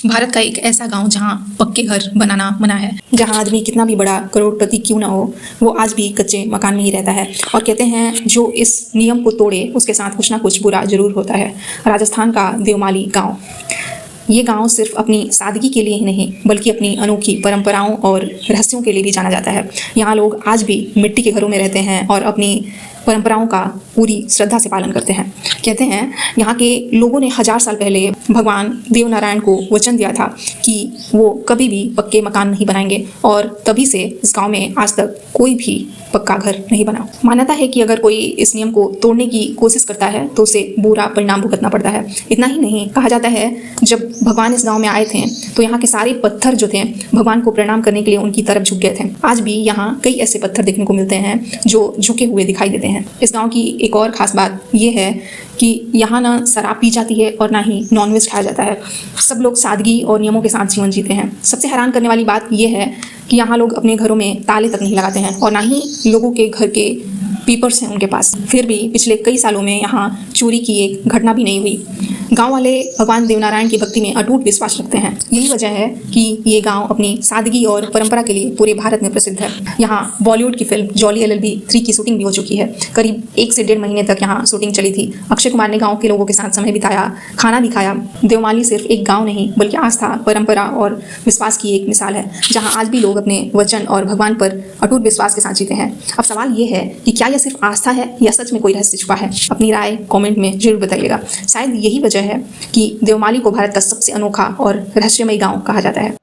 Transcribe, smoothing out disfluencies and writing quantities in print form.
भारत का एक ऐसा गांव जहां पक्के घर बनाना मना है, जहां आदमी कितना भी बड़ा करोड़पति क्यों ना हो, वो आज भी कच्चे मकान में ही रहता है। और कहते हैं जो इस नियम को तोड़े उसके साथ कुछ ना कुछ बुरा जरूर होता है। राजस्थान का देवमाली गांव। ये गांव सिर्फ अपनी सादगी के लिए ही नहीं बल्कि अपनी अनोखी परंपराओं और रहस्यों के लिए भी जाना जाता है। यहाँ लोग आज भी मिट्टी के घरों में रहते हैं और अपनी परंपराओं का पूरी श्रद्धा से पालन करते हैं। कहते हैं यहाँ के लोगों ने 1000 साल पहले भगवान देवनारायण को वचन दिया था कि वो कभी भी पक्के मकान नहीं बनाएंगे, और तभी से इस गांव में आज तक कोई भी पक्का घर नहीं बना। मान्यता है कि अगर कोई इस नियम को तोड़ने की कोशिश करता है तो उसे बुरा परिणाम भुगतना पड़ता है। इतना ही नहीं, कहा जाता है जब भगवान इस गांव में आए थे तो यहाँ के सारे पत्थर जो थे भगवान को प्रणाम करने के लिए उनकी तरफ झुक गए थे। आज भी यहाँ कई ऐसे पत्थर देखने को मिलते हैं जो झुके हुए दिखाई देते हैं। इस गांव की एक और खास बात यह है कि यहाँ ना शराब पी जाती है और ना ही नॉनवेज खाया जाता है। सब लोग सादगी और नियमों के साथ जीवन जीते हैं। सबसे हैरान करने वाली बात यह है कि यहाँ लोग अपने घरों में ताले तक नहीं लगाते हैं और ना ही लोगों के घर के पीपर्स हैं उनके पास। फिर भी पिछले कई सालों में यहाँ चोरी की एक घटना भी नहीं हुई। गांव वाले भगवान देवनारायण की भक्ति में अटूट विश्वास रखते हैं। यही वजह है कि ये गांव अपनी सादगी और परंपरा के लिए पूरे भारत में प्रसिद्ध है। यहाँ बॉलीवुड की फिल्म जॉली LLB 3 की शूटिंग भी हो चुकी है। करीब 1 से 1.5 महीने तक यहाँ शूटिंग चली थी। अक्षय कुमार ने गाँव के लोगों के साथ समय बिताया, खाना भी खाया। देवमाली सिर्फ एक गाँव नहीं बल्कि आस्था, परंपरा और विश्वास की एक मिसाल है, जहाँ आज भी लोग अपने वचन और भगवान पर अटूट विश्वास के साथ जीते हैं। अब सवाल ये है कि क्या यह सिर्फ आस्था है या सच में कोई रहस्य छुपा है? अपनी राय कमेंट में जरूर बताइएगा। शायद यही वजह है कि देवमाली को भारत का सबसे अनोखा और रहस्यमयी गांव कहा जाता है।